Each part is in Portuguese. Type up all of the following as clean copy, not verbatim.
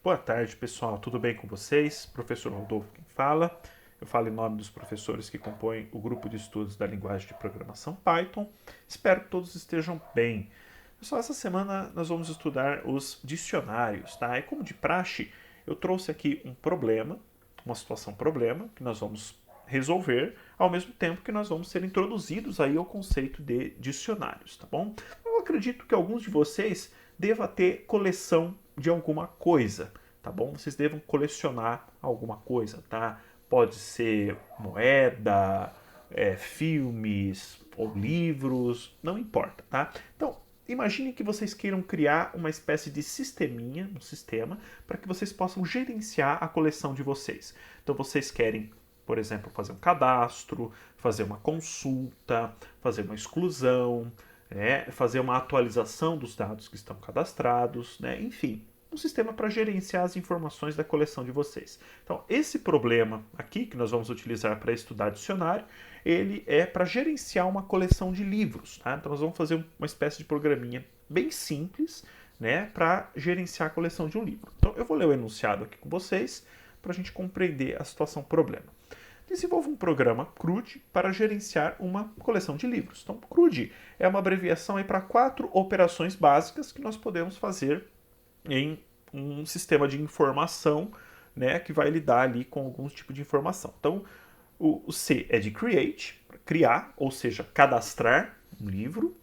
Boa tarde, pessoal. Tudo bem com vocês? Professor Rodolfo quem fala. Eu falo em nome dos professores que compõem o grupo de estudos da linguagem de programação Python. Espero que todos estejam bem. Pessoal, essa semana nós vamos estudar os dicionários, tá? E como de praxe, eu trouxe aqui um problema, uma situação problema, que nós vamos resolver, ao mesmo tempo que nós vamos ser introduzidos aí ao conceito de dicionários, tá bom? Eu acredito que alguns de vocês devam ter coleção de alguma coisa, tá bom? Vocês devam colecionar alguma coisa, tá? Pode ser moeda, filmes ou livros, não importa, tá? Então, imagine que vocês queiram criar uma espécie de sisteminha, um sistema, para que vocês possam gerenciar a coleção de vocês. Então, vocês querem, por exemplo, fazer um cadastro, fazer uma consulta, fazer uma exclusão, fazer uma atualização dos dados que estão cadastrados, né? Enfim, um sistema para gerenciar as informações da coleção de vocês. Então, esse problema aqui, que nós vamos utilizar para estudar dicionário, ele é para gerenciar uma coleção de livros. Tá? Então, nós vamos fazer uma espécie de programinha bem simples, né, para gerenciar a coleção de um livro. Então, eu vou ler o enunciado aqui com vocês para a gente compreender a situação problema. Desenvolva um programa CRUD para gerenciar uma coleção de livros. Então, CRUD é uma abreviação para 4 operações básicas que nós podemos fazer em um sistema de informação, né, que vai lidar ali com algum tipo de informação. Então, o C é de create, criar, ou seja, cadastrar um livro.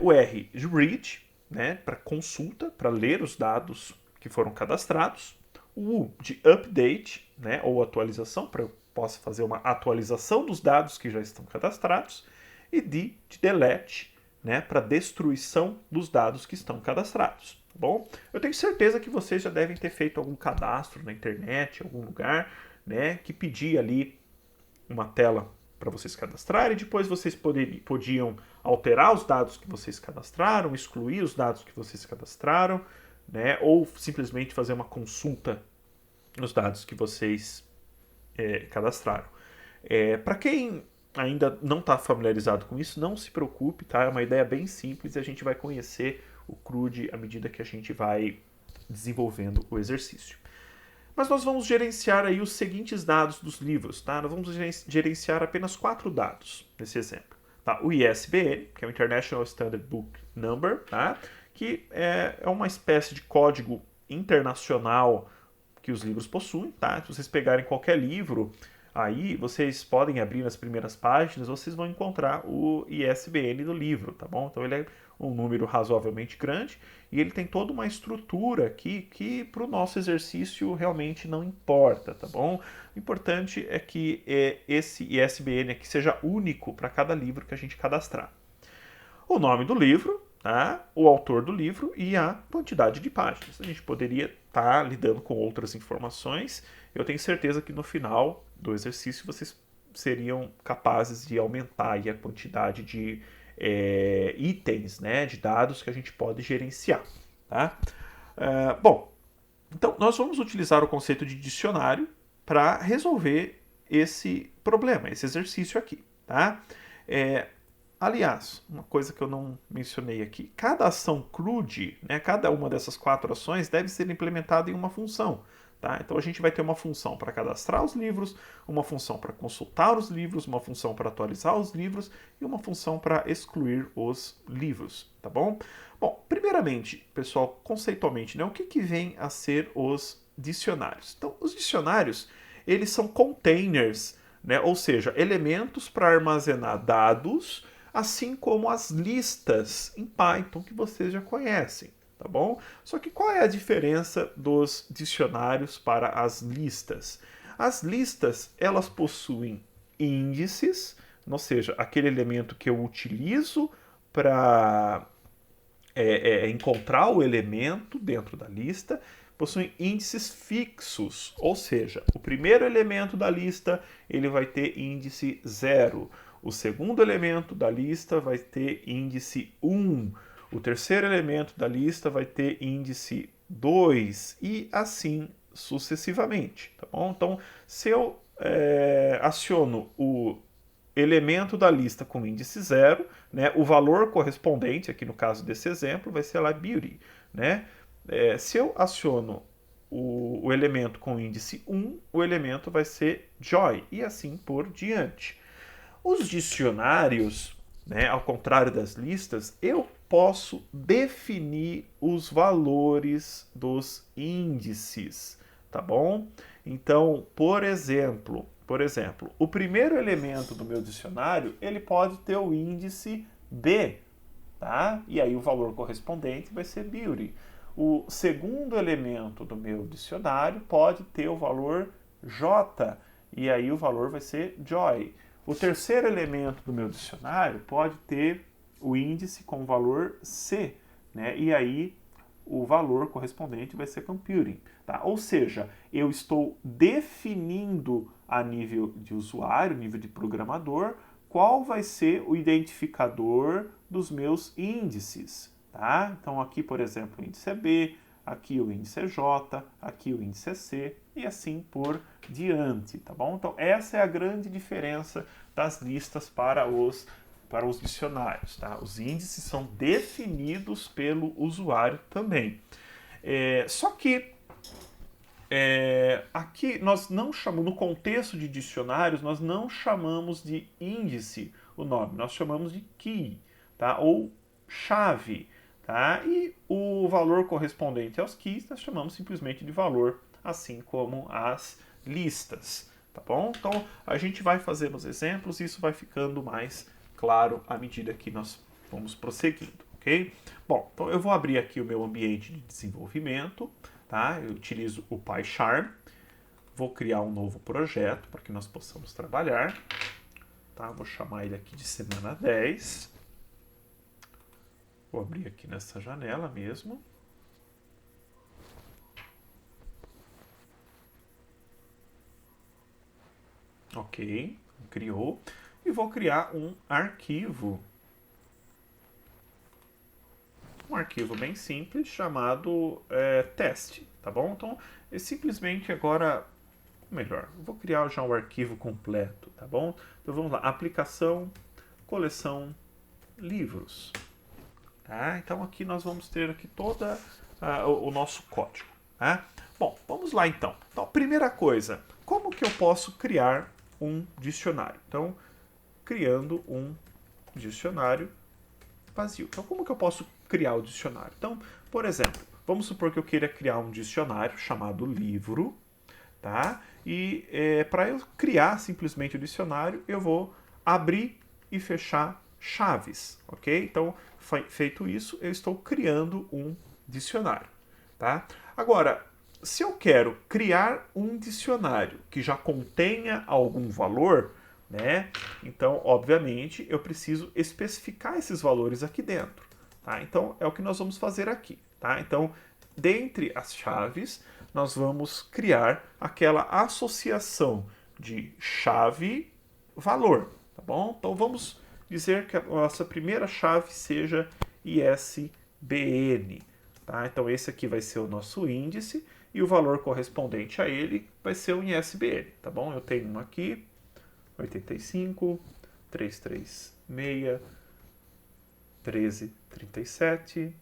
O R de read, né, para consulta, para ler os dados que foram cadastrados. O U de update, né, ou atualização, para eu possa fazer uma atualização dos dados que já estão cadastrados. E D de delete, né, para destruição dos dados que estão cadastrados. Tá bom? Eu tenho certeza que vocês já devem ter feito algum cadastro na internet, em algum lugar, né, que pedia ali uma tela para vocês cadastrarem, e depois vocês podiam alterar os dados que vocês cadastraram, excluir os dados que vocês cadastraram, né, ou simplesmente fazer uma consulta nos dados que vocês cadastraram. Para quem ainda não está familiarizado com isso, não se preocupe, tá? É uma ideia bem simples e a gente vai conhecer o CRUD à medida que a gente vai desenvolvendo o exercício. Mas nós vamos gerenciar aí os seguintes dados dos livros, tá? Nós vamos gerenciar apenas 4 dados nesse exemplo. Tá? O ISBN, que é o International Standard Book Number, tá? Que é uma espécie de código internacional que os livros possuem, tá? Se vocês pegarem qualquer livro, aí vocês podem abrir nas primeiras páginas, vocês vão encontrar o ISBN do livro, tá bom? Então ele é um número razoavelmente grande e ele tem toda uma estrutura aqui que para o nosso exercício realmente não importa, tá bom? O importante é que esse ISBN aqui seja único para cada livro que a gente cadastrar. O nome do livro, tá? O autor do livro e a quantidade de páginas. A gente poderia estar lidando com outras informações. Eu tenho certeza que no final do exercício vocês seriam capazes de aumentar aí a quantidade de itens, né, de dados que a gente pode gerenciar. Tá? Bom, então nós vamos utilizar o conceito de dicionário para resolver esse problema, esse exercício aqui. Tá? Aliás, uma coisa que eu não mencionei aqui, cada ação CRUD, né, cada uma dessas 4 ações deve ser implementada em uma função. Tá? Então a gente vai ter uma função para cadastrar os livros, uma função para consultar os livros, uma função para atualizar os livros e uma função para excluir os livros. Tá bom? Bom, primeiramente, pessoal, conceitualmente, né, o que vem a ser os dicionários? Então, os dicionários, eles são containers, né, ou seja, elementos para armazenar dados, assim como as listas em Python que vocês já conhecem, tá bom? Só que qual é a diferença dos dicionários para as listas? As listas, elas possuem índices, ou seja, aquele elemento que eu utilizo para encontrar o elemento dentro da lista, possuem índices fixos, ou seja, o primeiro elemento da lista ele vai ter índice 0, o segundo elemento da lista vai ter índice 1, o terceiro elemento da lista vai ter índice 2 e assim sucessivamente. Tá bom? Então, se eu aciono o elemento da lista com índice 0, né, o valor correspondente, aqui no caso desse exemplo, vai ser lá beauty. Né? Se eu aciono o elemento com índice 1, o elemento vai ser joy, e assim por diante. Os dicionários, né, ao contrário das listas, eu posso definir os valores dos índices, tá bom? Então, por exemplo, o primeiro elemento do meu dicionário, ele pode ter o índice B, tá? E aí o valor correspondente vai ser beauty. O segundo elemento do meu dicionário pode ter o valor J, e aí o valor vai ser joy. O terceiro elemento do meu dicionário pode ter o índice com o valor C, né? E aí o valor correspondente vai ser computing. Tá? Ou seja, eu estou definindo a nível de usuário, nível de programador, qual vai ser o identificador dos meus índices. Tá? Então aqui, por exemplo, o índice é B, aqui o índice é J, aqui o índice é C e assim por diante, tá bom? Então essa é a grande diferença das listas para os dicionários, tá? Os índices são definidos pelo usuário também. Só que aqui nós não chamamos, no contexto de dicionários, nós não chamamos de índice o nome, nós chamamos de key, tá? Ou chave. Tá? E o valor correspondente aos keys nós chamamos simplesmente de valor, assim como as listas. Tá bom? Então a gente vai fazendo os exemplos e isso vai ficando mais claro à medida que nós vamos prosseguindo. Ok? Bom, então eu vou abrir aqui o meu ambiente de desenvolvimento. Tá? Eu utilizo o PyCharm. Vou criar um novo projeto para que nós possamos trabalhar. Tá? Vou chamar ele aqui de semana 10. Vou abrir aqui nessa janela mesmo. Ok, criou. E vou criar um arquivo. Um arquivo bem simples chamado teste, tá bom? Então, eu simplesmente agora, melhor, vou criar já um arquivo completo, tá bom? Então vamos lá, aplicação, coleção, livros. Tá? Então aqui nós vamos ter aqui todo o nosso código. Tá? Bom, vamos lá então. Então, primeira coisa, como que eu posso criar um dicionário? Então, criando um dicionário vazio. Então, como que eu posso criar o dicionário? Então, por exemplo, vamos supor que eu queira criar um dicionário chamado livro, tá? E para eu criar simplesmente o dicionário, eu vou abrir e fechar chaves, ok? Então, feito isso, eu estou criando um dicionário, tá? Agora, se eu quero criar um dicionário que já contenha algum valor, né? Então, obviamente, eu preciso especificar esses valores aqui dentro, tá? Então, é o que nós vamos fazer aqui, tá? Então, dentre as chaves, nós vamos criar aquela associação de chave-valor, tá bom? Então, vamos dizer que a nossa primeira chave seja ISBN. Tá? Então esse aqui vai ser o nosso índice e o valor correspondente a ele vai ser um ISBN. Tá bom? Eu tenho um aqui, 85, 336, 1337-7.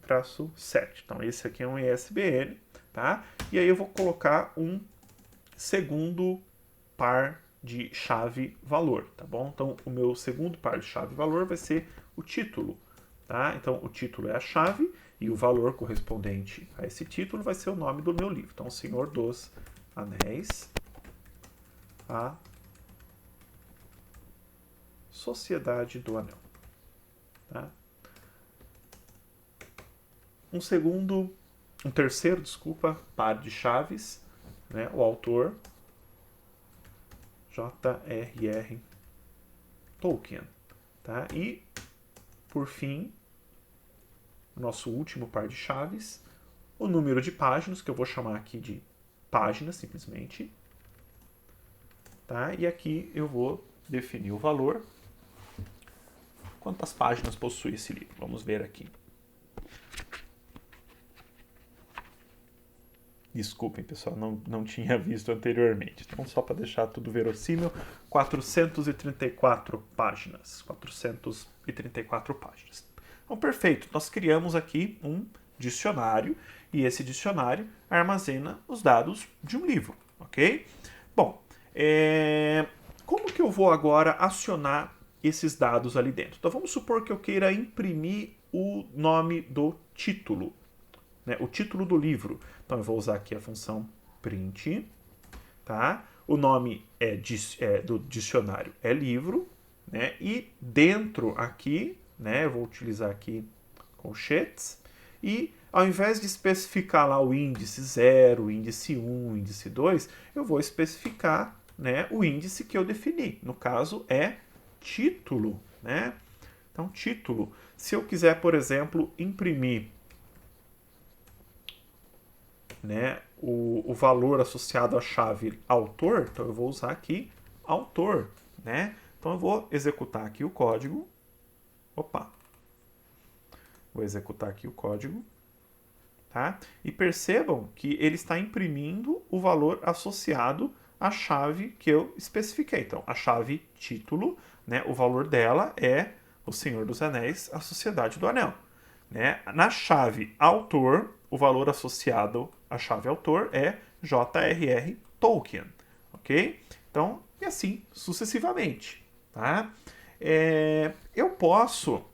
Então esse aqui é um ISBN. Tá? E aí eu vou colocar um segundo par de chave-valor, tá bom? Então, o meu segundo par de chave-valor vai ser o título, tá? Então, o título é a chave e o valor correspondente a esse título vai ser o nome do meu livro. Então, Senhor dos Anéis, a Sociedade do Anel, tá? Um terceiro, par de chaves, né? O autor, J.R.R. Tolkien. Tá? E, por fim, nosso último par de chaves, o número de páginas, que eu vou chamar aqui de páginas, simplesmente. Tá? E aqui eu vou definir o valor. Quantas páginas possui esse livro? Vamos ver aqui. Desculpem, pessoal, não tinha visto anteriormente. Então, só para deixar tudo verossímil, 434 páginas. 434 páginas. Então, perfeito. Nós criamos aqui um dicionário e esse dicionário armazena os dados de um livro, ok? Bom, como que eu vou agora acionar esses dados ali dentro? Então vamos supor que eu queira imprimir o nome do título, né? O título do livro. Então eu vou usar aqui a função print, tá? O nome do dicionário é livro, né? E dentro aqui, né? Eu vou utilizar aqui colchetes e ao invés de especificar lá o índice 0, o índice 1, o índice 2, eu vou especificar, né, o índice que eu defini. No caso é título, né? Então, título. Se eu quiser, por exemplo, imprimir, né, o valor associado à chave autor, então eu vou usar aqui autor, né? Então eu vou executar aqui o código. Opa! Vou executar aqui o código. Tá? E percebam que ele está imprimindo o valor associado à chave que eu especifiquei. Então, a chave título, né, o valor dela é O Senhor dos Anéis, A Sociedade do Anel. Né? Na chave autor, o valor associado à chave autor é J.R.R. Tolkien. Ok? Então, e assim sucessivamente. Tá? Eu posso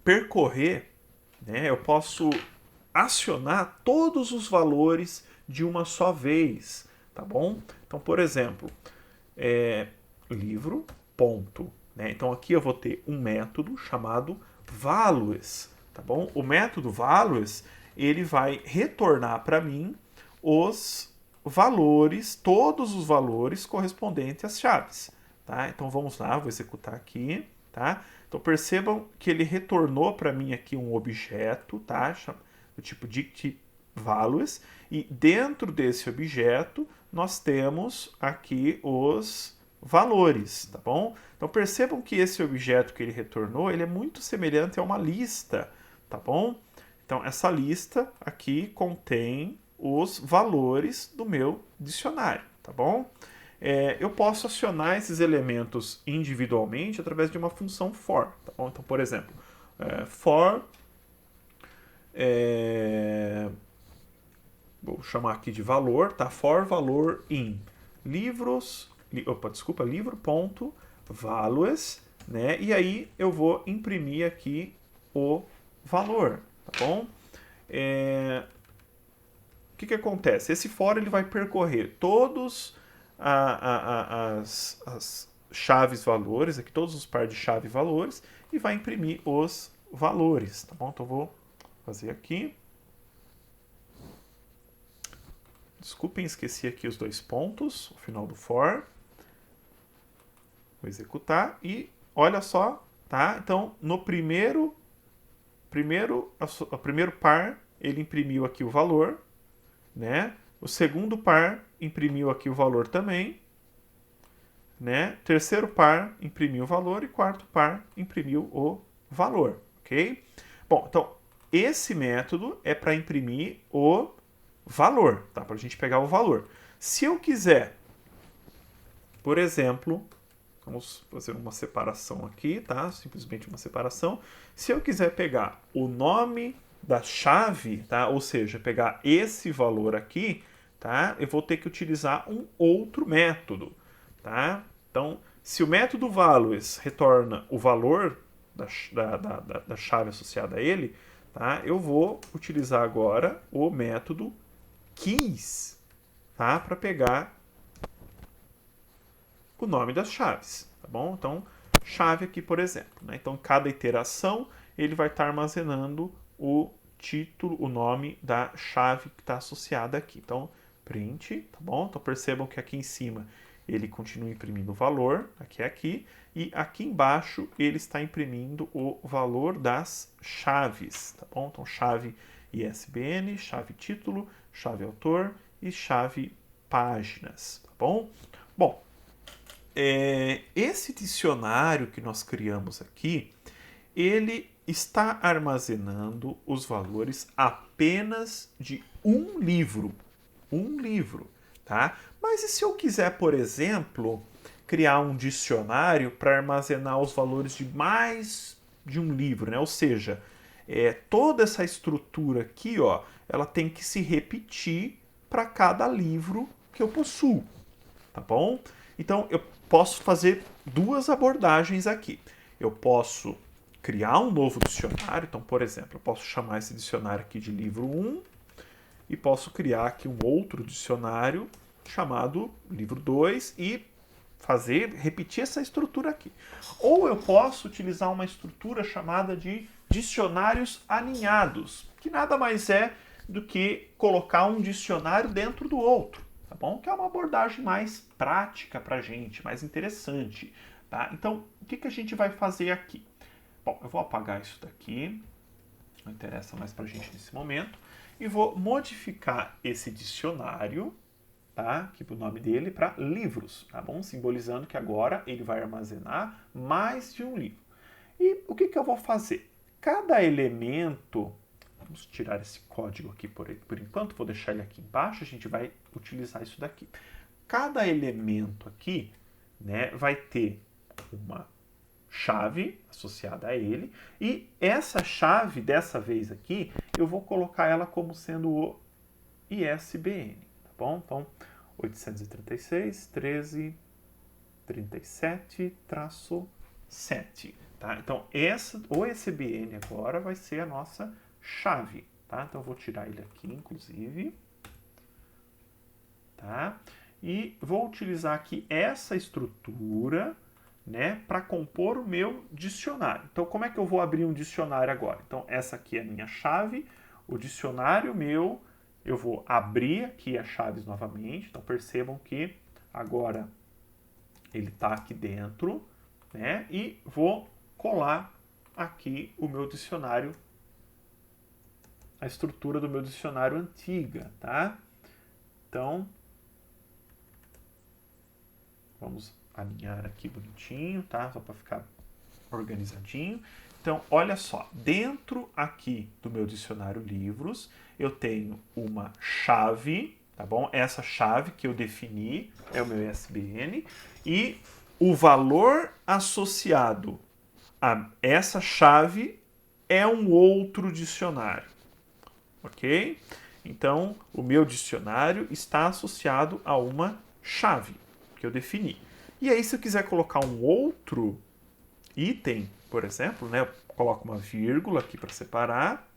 percorrer, né, eu posso acionar todos os valores de uma só vez, tá bom? Então, por exemplo, livro, ponto. Né? Então, aqui eu vou ter um método chamado values, tá bom? O método values, ele vai retornar para mim os valores, todos os valores correspondentes às chaves, tá? Então, vamos lá, vou executar aqui, tá? Então, percebam que ele retornou para mim aqui um objeto, tá? Do tipo dict values, e dentro desse objeto nós temos aqui os valores, tá bom? Então percebam que esse objeto que ele retornou, ele é muito semelhante a uma lista, tá bom? Então essa lista aqui contém os valores do meu dicionário, tá bom? Eu posso acionar esses elementos individualmente através de uma função for, tá bom? Então, por exemplo, for vou chamar aqui de valor, tá? For valor in livros, livro.values, né? E aí eu vou imprimir aqui o valor, tá bom? O que acontece? Esse for ele vai percorrer todos as chaves valores, aqui todos os pares de chave valores, e vai imprimir os valores, tá bom? Então eu vou fazer aqui. Desculpem, esqueci aqui os dois pontos, o final do for. Vou executar e olha só, tá? Então, no primeiro par, ele imprimiu aqui o valor, né? O segundo par imprimiu aqui o valor também, né? Terceiro par imprimiu o valor e quarto par imprimiu o valor, ok? Bom, então, esse método é para imprimir o valor, tá? Para a gente pegar o valor. Se eu quiser, por exemplo, vamos fazer uma separação aqui, tá? Simplesmente uma separação. Se eu quiser pegar o nome da chave, tá? Ou seja, pegar esse valor aqui, tá? Eu vou ter que utilizar um outro método, tá? Então, se o método values retorna o valor da chave associada a ele, tá? Eu vou utilizar agora o método keys, tá? Para pegar o nome das chaves, tá bom? Então, chave aqui, por exemplo, né? Então, cada iteração ele vai estar armazenando o título, o nome da chave que está associada aqui. Então, print, tá bom? Então, percebam que aqui em cima ele continua imprimindo o valor, aqui, e aqui embaixo ele está imprimindo o valor das chaves, tá bom? Então, chave ISBN, chave título, chave autor e chave páginas, tá bom? Bom, esse dicionário que nós criamos aqui, ele está armazenando os valores apenas de um livro, tá? Mas e se eu quiser, por exemplo, criar um dicionário para armazenar os valores de mais de um livro, né? Ou seja, toda essa estrutura aqui, ó, ela tem que se repetir para cada livro que eu possuo, tá bom? Então, eu posso fazer duas abordagens aqui. Eu posso criar um novo dicionário. Então, por exemplo, eu posso chamar esse dicionário aqui de livro 1 e posso criar aqui um outro dicionário chamado livro 2 e repetir essa estrutura aqui. Ou eu posso utilizar uma estrutura chamada de dicionários aninhados, que nada mais é do que colocar um dicionário dentro do outro, tá bom? Que é uma abordagem mais prática para a gente, mais interessante, tá? Então, o que a gente vai fazer aqui? Bom, eu vou apagar isso daqui, não interessa mais para a gente nesse momento, e vou modificar esse dicionário, tá? Aqui o nome dele para livros, tá bom? Simbolizando que agora ele vai armazenar mais de um livro. E o que eu vou fazer? Cada elemento, vamos tirar esse código aqui por enquanto, vou deixar ele aqui embaixo, a gente vai utilizar isso daqui. Cada elemento aqui, né, vai ter uma chave associada a ele, e essa chave, dessa vez aqui, eu vou colocar ela como sendo o ISBN, tá bom? Então, 836-13-37-7, tá? Então, o ISBN agora vai ser a nossa chave, tá? Então, eu vou tirar ele aqui, inclusive, tá? E vou utilizar aqui essa estrutura, né, para compor o meu dicionário. Então, como é que eu vou abrir um dicionário agora? Então, essa aqui é a minha chave, o dicionário meu, eu vou abrir aqui as chaves novamente. Então, percebam que agora ele está aqui dentro, né, e vou colar aqui o meu dicionário, a estrutura do meu dicionário antiga, tá? Então, vamos alinhar aqui bonitinho, tá? Só para ficar organizadinho. Então, olha só, dentro aqui do meu dicionário livros, eu tenho uma chave, tá bom? Essa chave que eu defini é o meu ISBN e o valor associado a essa chave é um outro dicionário, ok? Então, o meu dicionário está associado a uma chave que eu defini. E aí, se eu quiser colocar um outro item, por exemplo, né, eu coloco uma vírgula aqui para separar,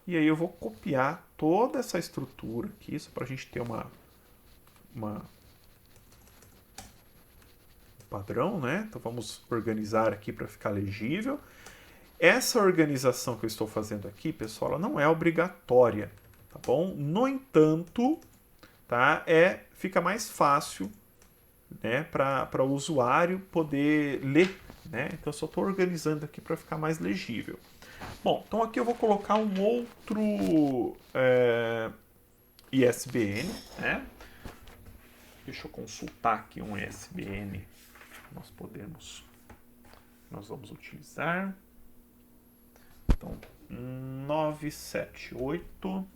e aí eu vou copiar toda essa estrutura aqui, só para a gente ter um padrão, né? Então vamos organizar aqui para ficar legível. Essa organização que eu estou fazendo aqui, pessoal, ela não é obrigatória, tá bom? No entanto, tá? Fica mais fácil, né, para o usuário poder ler, né? Então eu só estou organizando aqui para ficar mais legível. Bom, então aqui eu vou colocar um outro ISBN, né? Deixa eu consultar aqui um ISBN que nós vamos utilizar. Então, 978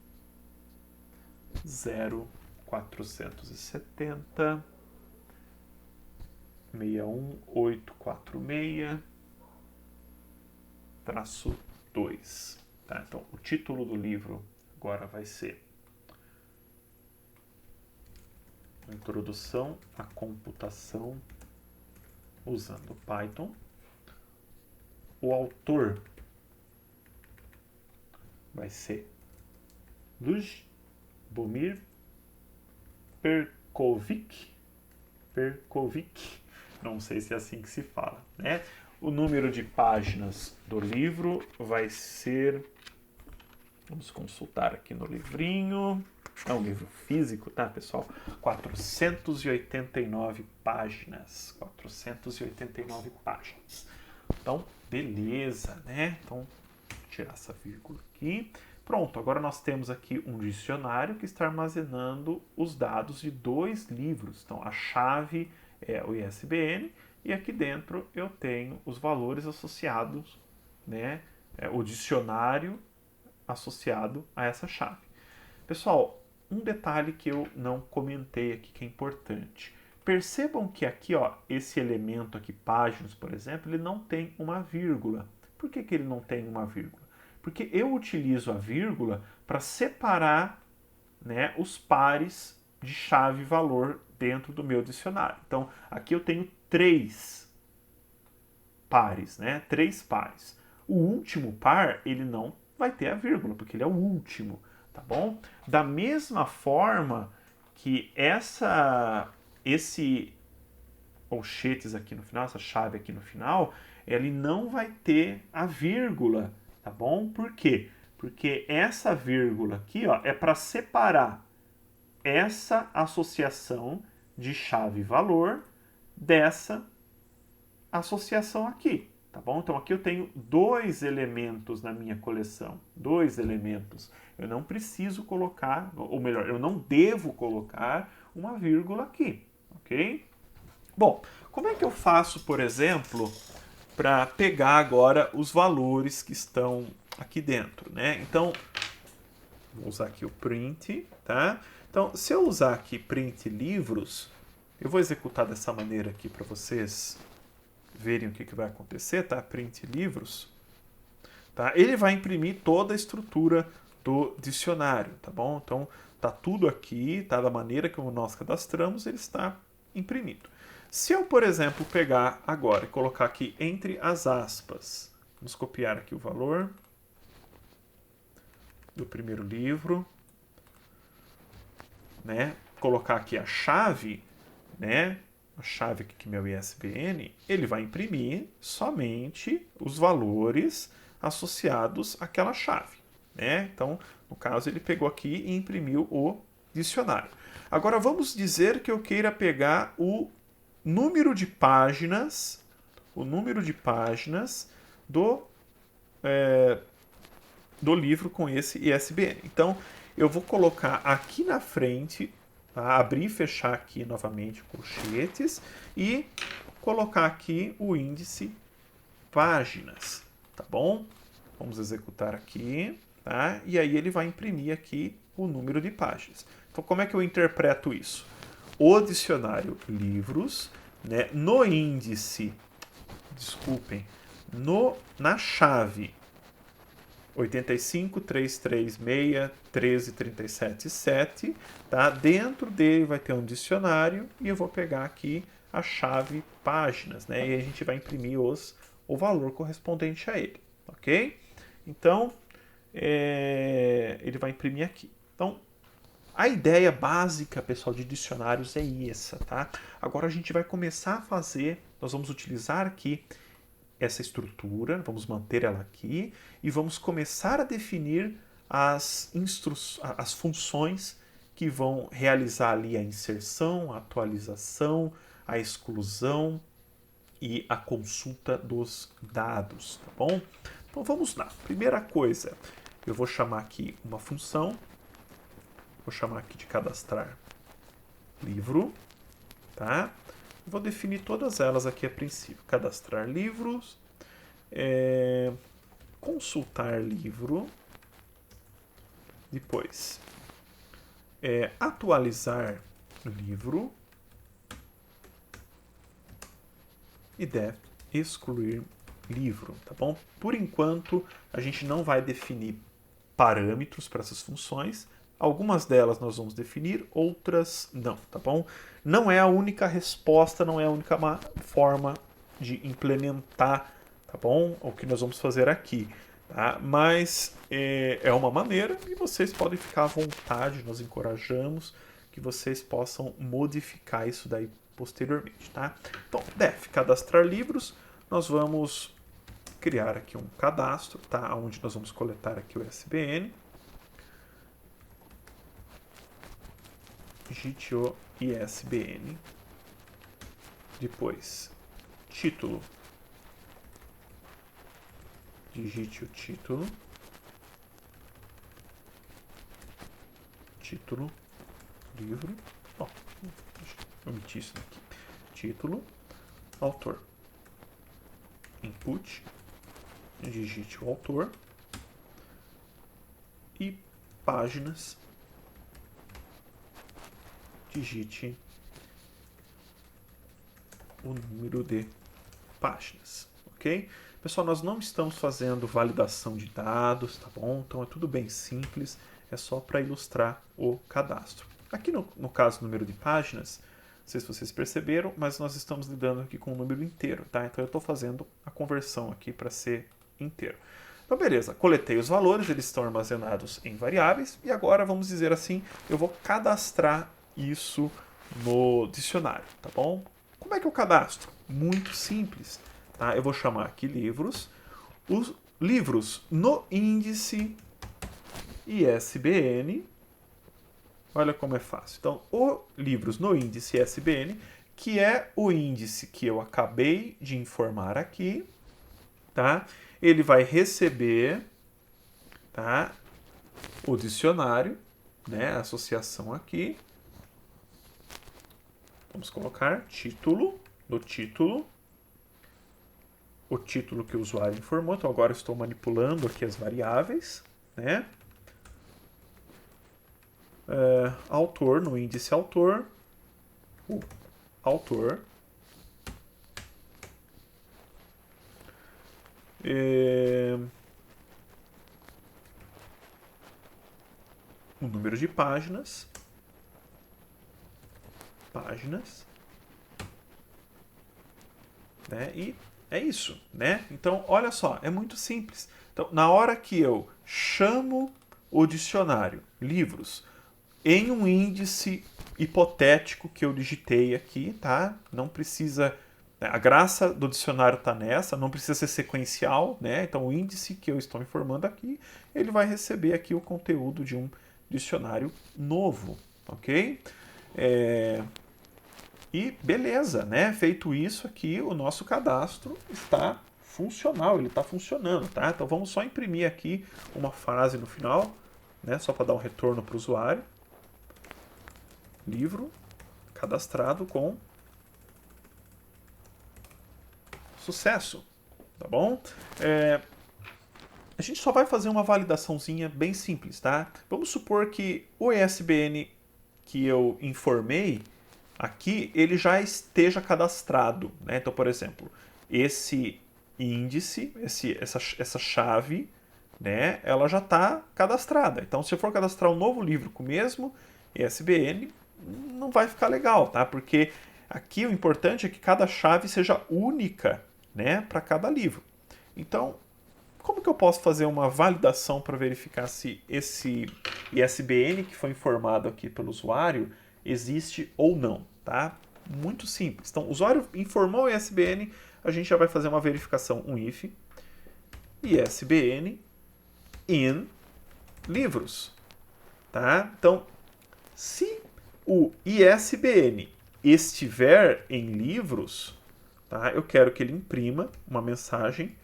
0470 61846-2. Tá? Então, o título do livro agora vai ser Introdução à Computação usando Python. O autor vai ser Lubomir Perkovic, não sei se é assim que se fala, né? O número de páginas do livro vai ser, vamos consultar aqui no livrinho, é um livro físico, tá, pessoal? 489 páginas, 489 páginas. Então, beleza, né? Então, vou tirar essa vírgula aqui. Pronto, agora nós temos aqui um dicionário que está armazenando os dados de 2 livros. Então, a chave é o ISBN e aqui dentro eu tenho os valores associados, né? O dicionário associado a essa chave. Pessoal, um detalhe que eu não comentei aqui que é importante. Percebam que aqui, ó, esse elemento aqui, páginas, por exemplo, ele não tem uma vírgula. Por que ele não tem uma vírgula? Porque eu utilizo a vírgula para separar, né, os pares de chave e valor dentro do meu dicionário. Então, aqui eu tenho 3 pares, né? 3 pares. O último par, ele não vai ter a vírgula, porque ele é o último, tá bom? Da mesma forma que esse colchetes aqui no final, essa chave aqui no final, ele não vai ter a vírgula, tá bom? Por quê? Porque essa vírgula aqui, ó, é para separar essa associação de chave e valor dessa associação aqui, tá bom? Então aqui eu tenho 2 elementos na minha coleção, 2 elementos. Eu não preciso colocar, ou melhor, eu não devo colocar uma vírgula aqui, ok? Bom, como é que eu faço, por exemplo, para pegar agora os valores que estão aqui dentro, né? Então, vou usar aqui o print, tá? Então, se eu usar aqui print livros, eu vou executar dessa maneira aqui para vocês verem o que vai acontecer, tá? Print livros, tá? Ele vai imprimir toda a estrutura do dicionário, tá bom? Então, tá tudo aqui, tá? Da maneira que nós cadastramos, ele está imprimido. Se eu, por exemplo, pegar agora e colocar aqui entre as aspas, vamos copiar aqui o valor do primeiro livro, né? Colocar aqui a chave, né? A chave aqui que é meu ISBN, ele vai imprimir somente os valores associados àquela chave, né? Então, no caso, ele pegou aqui e imprimiu o dicionário. Agora, vamos dizer que eu queira pegar o número de páginas do livro com esse ISBN. Então, eu vou colocar aqui na frente, tá? Abrir e fechar aqui novamente colchetes e colocar aqui o índice páginas, tá bom? Vamos executar aqui, tá? E aí ele vai imprimir aqui o número de páginas. Então, como é que eu interpreto isso? O dicionário livros, né, no índice, na chave 85, 336, 13, 37, 7, tá? Dentro dele vai ter um dicionário e eu vou pegar aqui a chave páginas, né? E a gente vai imprimir o valor correspondente a ele, ok? Então, ele vai imprimir aqui. Então, a ideia básica, pessoal, de dicionários é essa, tá? Agora a gente vai começar a fazer, nós vamos utilizar aqui essa estrutura, vamos manter ela aqui e vamos começar a definir as funções que vão realizar ali a inserção, a atualização, a exclusão e a consulta dos dados, tá bom? Então vamos lá. Primeira coisa, eu vou chamar aqui uma função, vou chamar aqui de cadastrar livro, tá? Vou definir todas elas aqui a princípio. Cadastrar livros, consultar livro, depois atualizar livro e deve excluir livro, tá bom? Por enquanto, a gente não vai definir parâmetros para essas funções. Algumas delas nós vamos definir, outras não, tá bom? Não é a única resposta, não é a única forma de implementar, tá bom? O que nós vamos fazer aqui, tá? Mas é uma maneira e vocês podem ficar à vontade, nós encorajamos que vocês possam modificar isso daí posteriormente, tá? Então, def cadastrar livros, nós vamos criar aqui um cadastro, tá? Onde nós vamos coletar aqui o ISBN. Digite o ISBN, depois título, digite o título, livro, omiti isso daqui, título, autor, input, digite o autor e páginas, digite o número de páginas, ok? Pessoal, nós não estamos fazendo validação de dados, tá bom? Então é tudo bem simples, é só para ilustrar o cadastro. Aqui no caso número de páginas, não sei se vocês perceberam, mas nós estamos lidando aqui com o número inteiro, tá? Então eu estou fazendo a conversão aqui para ser inteiro. Então beleza, coletei os valores, eles estão armazenados em variáveis, e agora vamos dizer assim, eu vou cadastrar isso no dicionário, tá bom? Como é que eu cadastro? Muito simples, tá? Eu vou chamar aqui livros, os livros no índice ISBN. Olha como é fácil. Então, o livros no índice ISBN, que é o índice que eu acabei de informar aqui, tá? Ele vai receber, tá, o dicionário, né, a associação aqui. Vamos colocar título, do título, o título que o usuário informou. Então, agora eu estou manipulando aqui as variáveis, né? Autor, no índice autor, o autor, o número de páginas, né? E é isso, né? Então, olha só, é muito simples. Então, na hora que eu chamo o dicionário livros em um índice hipotético que eu digitei aqui, tá? Não precisa... A graça do dicionário está nessa, não precisa ser sequencial, né? Então, o índice que eu estou informando aqui, ele vai receber aqui o conteúdo de um dicionário novo, ok? E beleza, né? Feito isso aqui, o nosso cadastro está funcional, ele está funcionando, tá? Então, vamos só imprimir aqui uma frase no final, né? Só para dar um retorno para o usuário. Livro cadastrado com sucesso, tá bom? A gente só vai fazer uma validaçãozinha bem simples, tá? Vamos supor que o ISBN que eu informei aqui, ele já esteja cadastrado, né? Então, por exemplo, esse índice, essa chave, né? Ela já está cadastrada. Então, se eu for cadastrar um novo livro com o mesmo ISBN, não vai ficar legal, tá? Porque aqui o importante é que cada chave seja única, né, para cada livro. Então, como que eu posso fazer uma validação para verificar se esse ISBN que foi informado aqui pelo usuário existe ou não, tá? Muito simples. Então, o usuário informou o ISBN, a gente já vai fazer uma verificação, um if ISBN in livros, tá? Então, se o ISBN estiver em livros, tá? Eu quero que ele imprima uma mensagem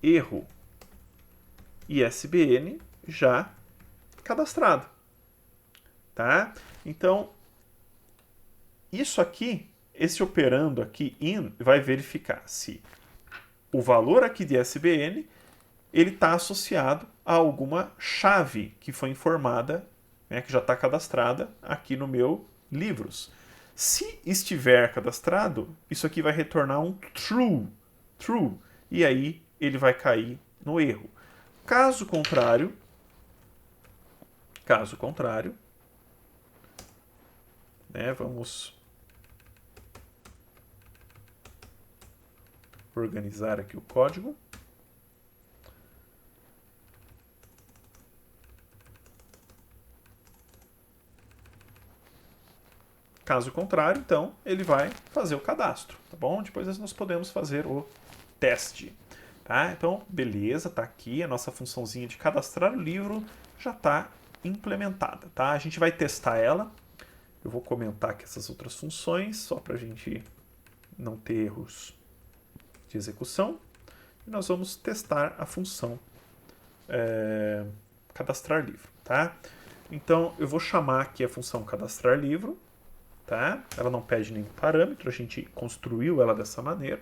erro ISBN já cadastrado, tá? Então, isso aqui, esse operando aqui in, vai verificar se o valor aqui de ISBN ele está associado a alguma chave que foi informada, né, que já está cadastrada aqui no meu livros. Se estiver cadastrado, isso aqui vai retornar um true, e aí ele vai cair no erro. Caso contrário, né, vamos organizar aqui o código. Caso contrário, então, ele vai fazer o cadastro, tá bom? Depois nós podemos fazer o teste, tá? Então, beleza, tá aqui a nossa funçãozinha de cadastrar o livro, já está implementada, tá? A gente vai testar ela. Eu vou comentar aqui essas outras funções, só para a gente não ter erros de execução. E nós vamos testar a função cadastrar livro, tá? Então, eu vou chamar aqui a função cadastrar livro, tá? Ela não pede nenhum parâmetro, a gente construiu ela dessa maneira.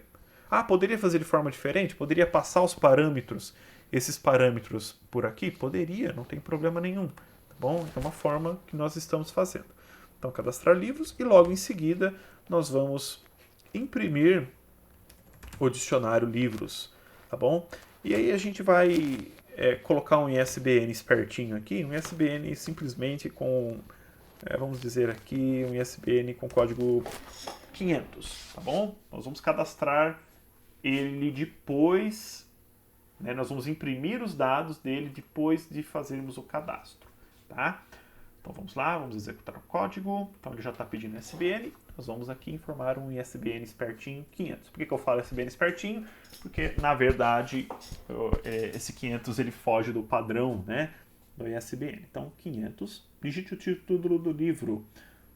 Ah, poderia fazer de forma diferente? Poderia passar os parâmetros, esses parâmetros por aqui? Poderia, não tem problema nenhum, tá bom? É uma forma que nós estamos fazendo. Então, cadastrar livros e logo em seguida nós vamos imprimir o dicionário livros tá bom? E aí a gente vai colocar um ISBN espertinho aqui, um ISBN simplesmente com, vamos dizer aqui, um ISBN com código 500, tá bom? Nós vamos cadastrar ele depois, né? Nós vamos imprimir os dados dele depois de fazermos o cadastro, tá? Então vamos lá, vamos executar o código. Então ele já está pedindo ISBN. Nós vamos aqui informar um ISBN espertinho 500. Por que eu falo ISBN espertinho? Porque, na verdade, esse 500 ele foge do padrão, né, do ISBN. Então, 500, digite o título do livro.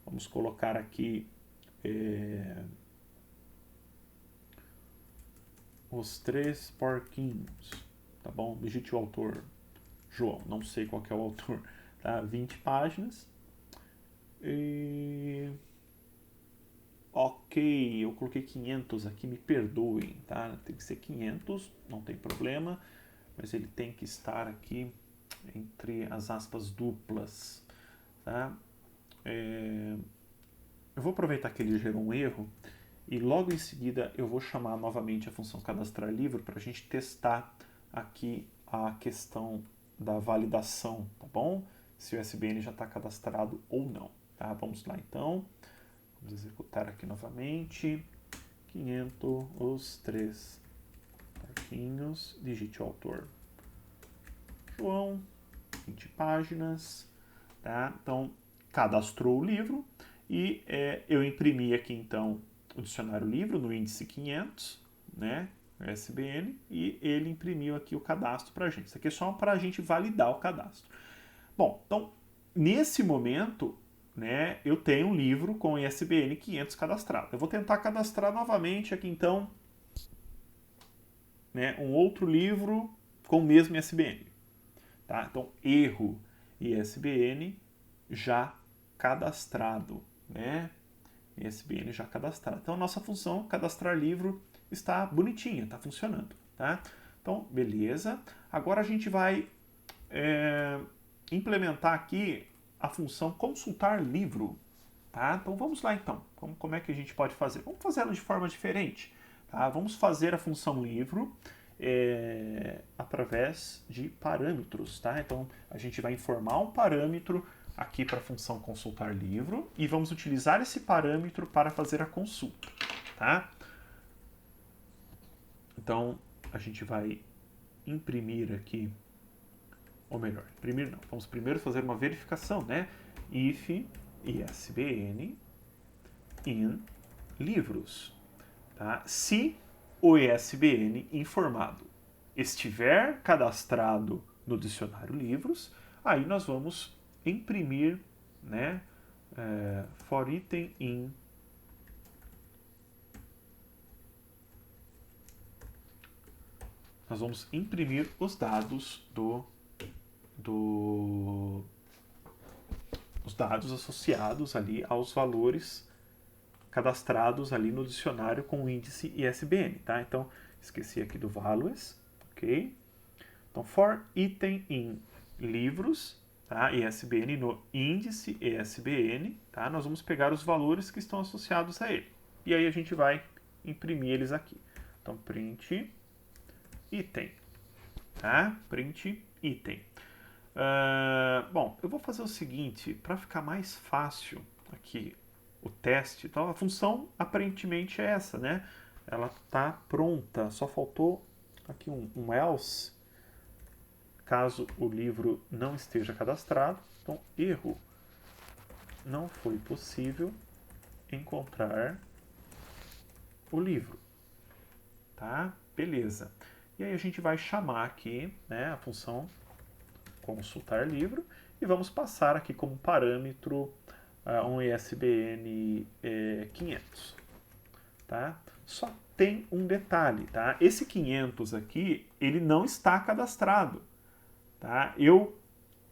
Vamos colocar aqui Os Três Porquinhos, tá bom? Digite o autor, João, não sei qual que é o autor. Tá? 20 páginas. Ok, eu coloquei 500 aqui, me perdoem, tá? Tem que ser 500, não tem problema, mas ele tem que estar aqui entre as aspas duplas, tá? Eu vou aproveitar que ele gerou um erro e logo em seguida eu vou chamar novamente a função cadastrar livro para a gente testar aqui a questão da validação, tá bom? Se o ISBN já está cadastrado ou não, tá? Vamos lá então. Vamos executar aqui novamente. 500, os três porquinhos. Digite o autor, João. 20 páginas. Tá? Então, cadastrou o livro. E eu imprimi aqui, então, o dicionário livro no índice 500, né? O ISBN. E ele imprimiu aqui o cadastro para a gente. Isso aqui é só para a gente validar o cadastro. Bom, então, nesse momento, né, eu tenho um livro com ISBN 500 cadastrado. Eu vou tentar cadastrar novamente aqui, então, né, um outro livro com o mesmo ISBN. Tá? Então, erro ISBN já cadastrado. Né? ISBN já cadastrado. Então, a nossa função cadastrar livro está bonitinha, está funcionando. Tá? Então, beleza. Agora a gente vai implementar aqui a função consultar livro, tá? Então vamos lá então, como é que a gente pode fazer? Vamos fazer ela de forma diferente, tá? Vamos fazer a função livro através de parâmetros, tá? Então a gente vai informar um parâmetro aqui para a função consultar livro e vamos utilizar esse parâmetro para fazer a consulta, tá? Então a gente vai imprimir aqui, ou melhor, imprimir não, vamos primeiro fazer uma verificação, né? If ISBN in livros, tá? Se o ISBN informado estiver cadastrado no dicionário livros, aí nós vamos imprimir, né? For item in nós vamos imprimir os dados os dados associados ali aos valores cadastrados ali no dicionário com o índice ISBN, tá? Então, esqueci aqui do values, ok? Então, for item in livros, tá? ISBN no índice ISBN, tá? Nós vamos pegar os valores que estão associados a ele. E aí a gente vai imprimir eles aqui. Então, print item, tá? Print item. Bom, eu vou fazer o seguinte, para ficar mais fácil aqui o teste. Então a função aparentemente é essa, né? Ela está pronta, só faltou aqui um else, caso o livro não esteja cadastrado. Então, erro, não foi possível encontrar o livro, tá? Beleza. E aí a gente vai chamar aqui, né, a função consultar livro e vamos passar aqui como parâmetro um ISBN 500, tá? Só tem um detalhe, tá? Esse 500 aqui, ele não está cadastrado, tá? Eu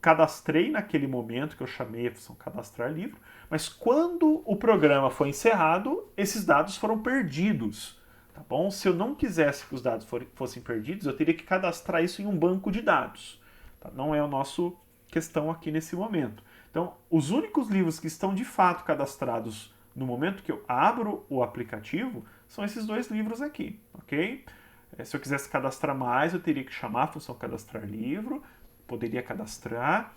cadastrei naquele momento que eu chamei a função cadastrar livro, mas quando o programa foi encerrado, esses dados foram perdidos, tá bom? Se eu não quisesse que os dados fossem perdidos, eu teria que cadastrar isso em um banco de dados, tá? Não é a nossa questão aqui nesse momento. Então, os únicos livros que estão de fato cadastrados no momento que eu abro o aplicativo são esses dois livros aqui, ok? Se eu quisesse cadastrar mais, eu teria que chamar a função cadastrar livro, poderia cadastrar,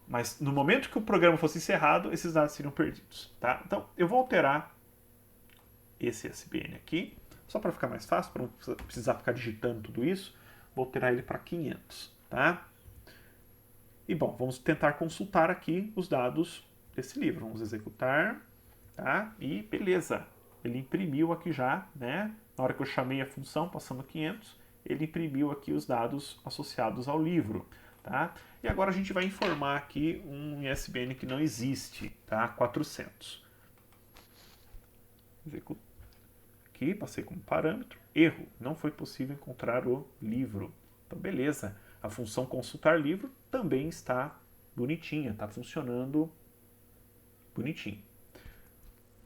mas no momento que o programa fosse encerrado, esses dados seriam perdidos. Tá? Então, eu vou alterar esse ISBN aqui, só para ficar mais fácil, para não precisar ficar digitando tudo isso, vou alterar ele para 500. Tá? E bom, vamos tentar consultar aqui os dados desse livro. Vamos executar, tá? E beleza, ele imprimiu aqui já, né? Na hora que eu chamei a função, passando 500, ele imprimiu aqui os dados associados ao livro, tá? E agora a gente vai informar aqui um ISBN que não existe, tá? 400. Executo aqui, passei como parâmetro. Erro, não foi possível encontrar o livro. Então, beleza. A função consultar livro também está bonitinha, está funcionando bonitinho.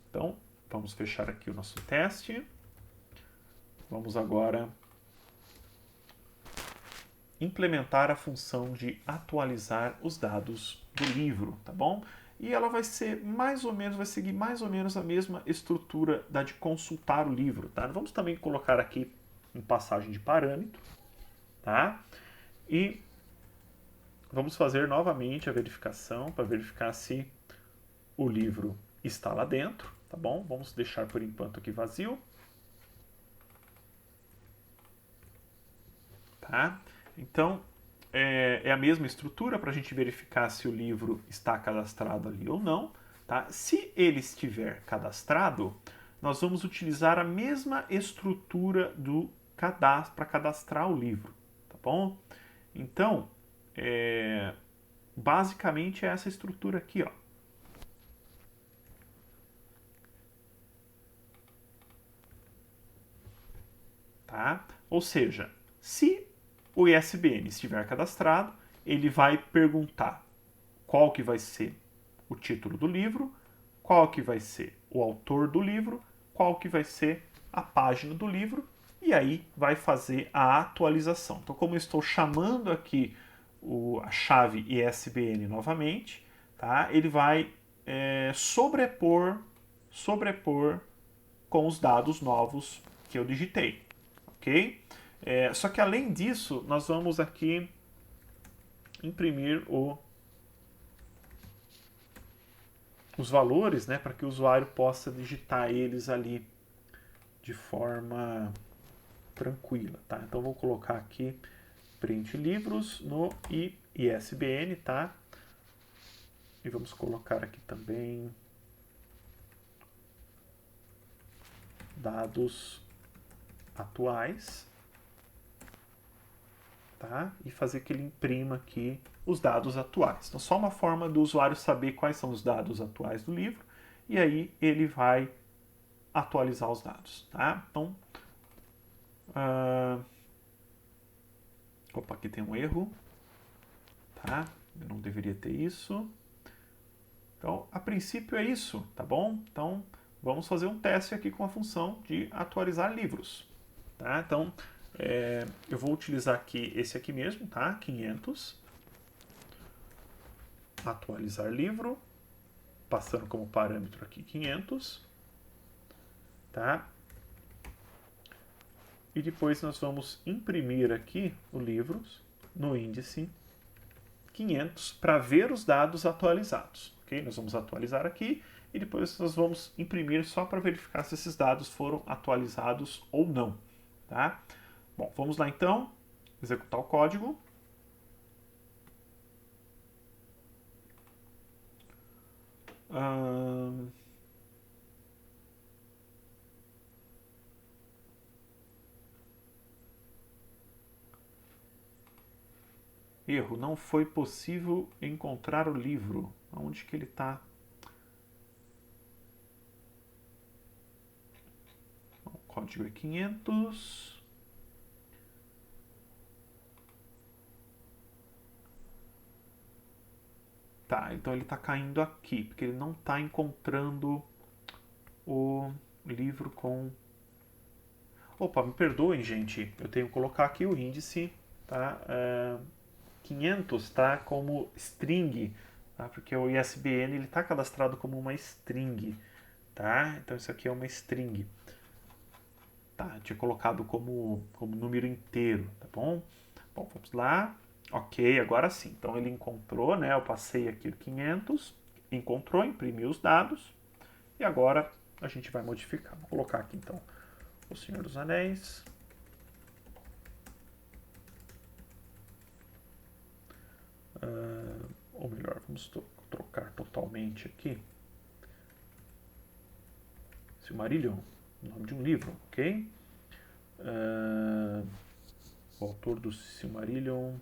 Então, vamos fechar aqui o nosso teste. Vamos agora implementar a função de atualizar os dados do livro, tá bom? E ela vai ser mais ou menos, vai seguir mais ou menos a mesma estrutura da de consultar o livro, tá? Vamos também colocar aqui em passagem de parâmetro, tá? E vamos fazer novamente a verificação para verificar se o livro está lá dentro, tá bom? Vamos deixar por enquanto aqui vazio. Tá? Então, é a mesma estrutura para a gente verificar se o livro está cadastrado ali ou não. Tá? Se ele estiver cadastrado, nós vamos utilizar a mesma estrutura do cadastro para cadastrar o livro. Tá bom? Então, basicamente é essa estrutura aqui, ó. Tá? Ou seja, se o ISBN estiver cadastrado, ele vai perguntar qual que vai ser o título do livro, qual que vai ser o autor do livro, qual que vai ser a página do livro, e aí vai fazer a atualização. Então, como eu estou chamando aqui a chave ISBN novamente, tá? Ele vai sobrepor com os dados novos que eu digitei, ok? Só que além disso, nós vamos aqui imprimir os valores, né, para que o usuário possa digitar eles ali de forma tranquila, tá? Então vou colocar aqui print livros no ISBN, tá? E vamos colocar aqui também dados atuais, tá? E fazer que ele imprima aqui os dados atuais. Então, só uma forma do usuário saber quais são os dados atuais do livro, e aí ele vai atualizar os dados, tá? Então, opa, aqui tem um erro, tá? Eu não deveria ter isso. Então, a princípio é isso, tá bom? Então, vamos fazer um teste aqui com a função de atualizar livros, tá? Então, eu vou utilizar aqui esse aqui mesmo, tá? 500. Atualizar livro, passando como parâmetro aqui 500, tá? E depois nós vamos imprimir aqui o livro no índice 500 para ver os dados atualizados, ok? Nós vamos atualizar aqui e depois nós vamos imprimir só para verificar se esses dados foram atualizados ou não, tá? Bom, vamos lá então, executar o código. Erro, não foi possível encontrar o livro. Onde que ele está? O código é 500. Tá, então ele está caindo aqui, porque ele não está encontrando o livro com... Opa, me perdoem, gente. Eu tenho que colocar aqui o índice, tá? 500 tá como string, tá? Porque o ISBN ele está cadastrado como uma string, tá? Então isso aqui é uma string. Tá, tinha colocado como número inteiro, tá bom? Bom, vamos lá. Ok, agora sim. Então ele encontrou, né? Eu passei aqui o 500, encontrou, imprimiu os dados e agora a gente vai modificar. Vou colocar aqui então o Senhor dos Anéis. Ou melhor, vamos trocar totalmente aqui. Silmarillion, nome de um livro, ok? O autor do Silmarillion.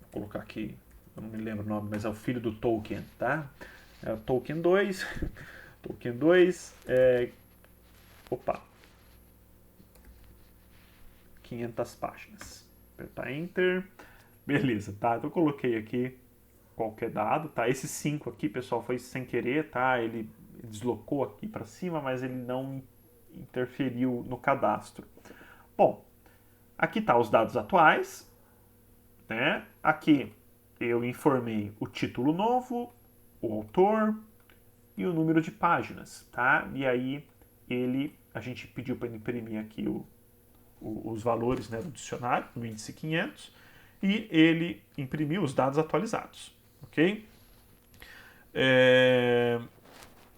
Vou colocar aqui, eu não me lembro o nome, mas é o filho do Tolkien, tá? É o Tolkien 2. Tolkien 2. Opa! 500 páginas. Apertar Enter. Beleza, tá? Então eu coloquei aqui qualquer dado, tá? Esse 5 aqui, pessoal, foi sem querer, tá? Ele deslocou aqui para cima, mas ele não interferiu no cadastro. Bom, aqui tá os dados atuais, né? Aqui eu informei o título novo, o autor e o número de páginas, tá? E aí a gente pediu para ele imprimir aqui os valores, né, do dicionário, no índice 500, e ele imprimiu os dados atualizados, ok?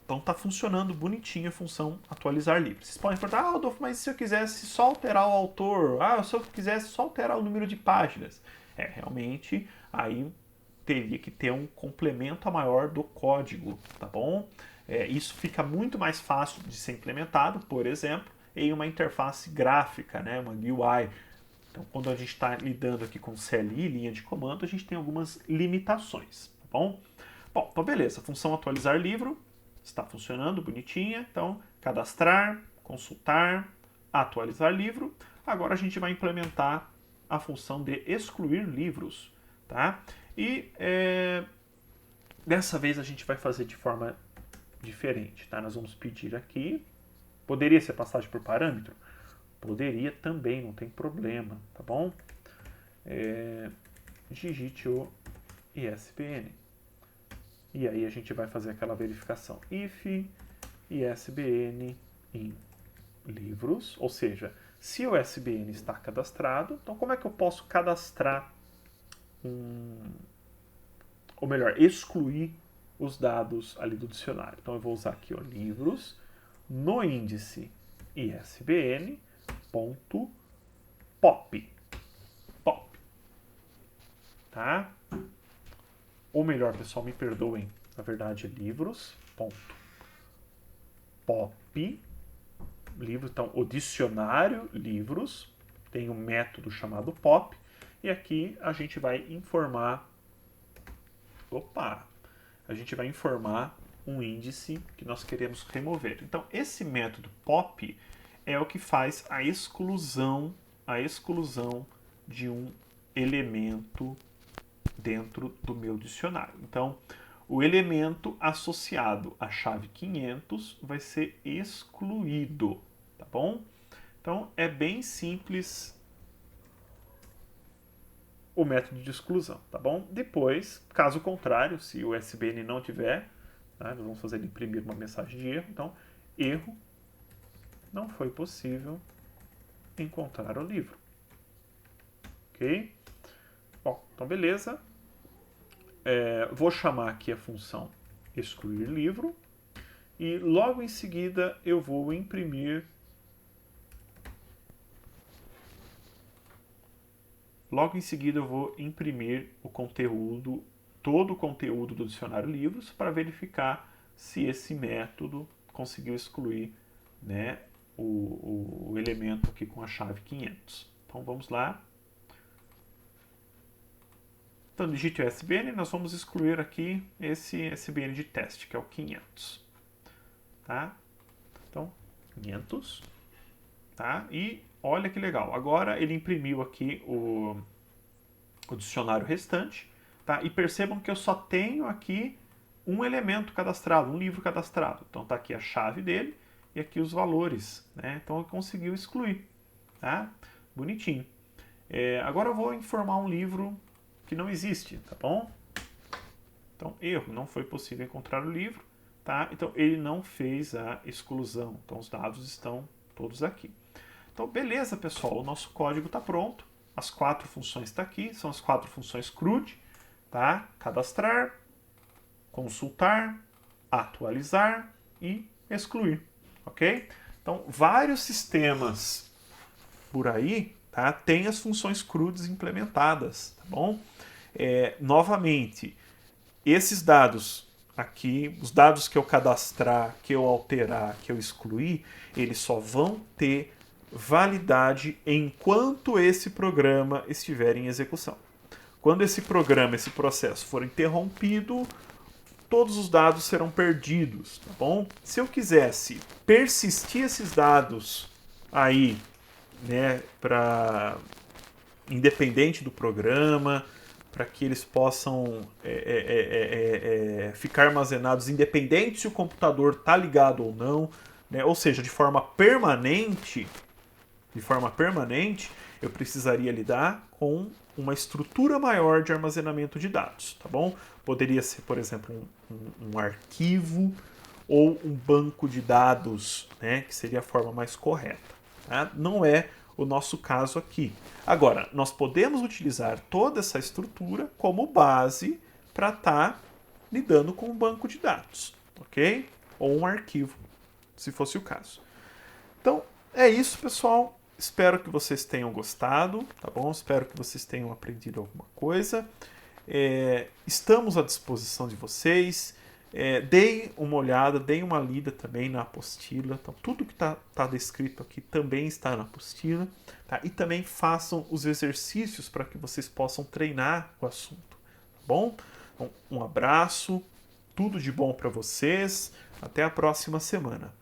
Então tá funcionando bonitinho a função atualizar livros. Vocês podem perguntar, Adolfo, mas se eu quisesse só alterar o autor? Se eu quisesse só alterar o número de páginas? Realmente, aí teria que ter um complemento maior do código, tá bom? Isso fica muito mais fácil de ser implementado, por exemplo, em uma interface gráfica, né, uma UI. Então, quando a gente está lidando aqui com CLI, linha de comando, a gente tem algumas limitações, tá bom? Bom, então beleza, função atualizar livro está funcionando, bonitinha. Então, cadastrar, consultar, atualizar livro. Agora a gente vai implementar a função de excluir livros, tá? E dessa vez a gente vai fazer de forma diferente, tá? Nós vamos pedir aqui, poderia ser passagem por parâmetro? Poderia também, não tem problema, tá bom? Digite o ISBN. E aí a gente vai fazer aquela verificação. If ISBN em livros, ou seja, se o ISBN está cadastrado, então como é que eu posso cadastrar ou melhor, excluir os dados ali do dicionário? Então eu vou usar aqui, ó, livros, no índice ISBN, ponto, pop. Tá? Ou melhor, pessoal, me perdoem, na verdade é livros, ponto, pop, livro, então o dicionário livros tem um método chamado pop, e aqui a gente vai informar, um índice que nós queremos remover. Então esse método pop é o que faz a exclusão de um elemento dentro do meu dicionário. Então, o elemento associado à chave 500 vai ser excluído, tá bom? Então, é bem simples o método de exclusão, tá bom? Depois, caso contrário, se o SBN não tiver, tá, nós vamos fazer ele imprimir uma mensagem de erro. Então, erro, não foi possível encontrar o livro. Ok? Bom, então beleza. Vou chamar aqui a função excluir livro e logo em seguida eu vou imprimir o conteúdo, todo o conteúdo do dicionário livros para verificar se esse método conseguiu excluir, né, o elemento aqui com a chave 500. Então vamos lá. Então, digite o SBN, nós vamos excluir aqui esse SBN de teste, que é o 500. Tá? Então, 500. Tá? E olha que legal, agora ele imprimiu aqui o dicionário restante. Tá? E percebam que eu só tenho aqui um elemento cadastrado, um livro cadastrado. Então, está aqui a chave dele e aqui os valores. Né? Então, ele conseguiu excluir. Tá? Bonitinho. Agora eu vou informar um livro que não existe, tá bom? Então, erro, não foi possível encontrar o livro, tá? Então ele não fez a exclusão. Então os dados estão todos aqui. Então beleza, pessoal, o nosso código está pronto. As 4 funções estão aqui, são as 4 funções CRUD, tá? Cadastrar, consultar, atualizar e excluir, ok? Então vários sistemas por aí, tá? Tem as funções CRUDs implementadas, tá bom? Novamente, esses dados aqui, os dados que eu cadastrar, que eu alterar, que eu excluir, eles só vão ter validade enquanto esse programa estiver em execução. Quando esse programa, esse processo for interrompido, todos os dados serão perdidos, tá bom? Se eu quisesse persistir esses dados aí, né, para independente do programa, para que eles possam ficar armazenados independente se o computador está ligado ou não, né? Ou seja, de forma permanente, eu precisaria lidar com uma estrutura maior de armazenamento de dados, tá bom? Poderia ser, por exemplo, um arquivo ou um banco de dados, né? Que seria a forma mais correta, tá? Não é o nosso caso aqui. Agora, nós podemos utilizar toda essa estrutura como base para estar lidando com um banco de dados, ok? Ou um arquivo, se fosse o caso. Então, é isso, pessoal. Espero que vocês tenham gostado, tá bom? Espero que vocês tenham aprendido alguma coisa. Estamos à disposição de vocês. Deem uma olhada, deem uma lida também na apostila. Então, tudo que está descrito aqui também está na apostila. Tá? E também façam os exercícios para que vocês possam treinar o assunto. Tá bom? Então, um abraço, tudo de bom para vocês. Até a próxima semana.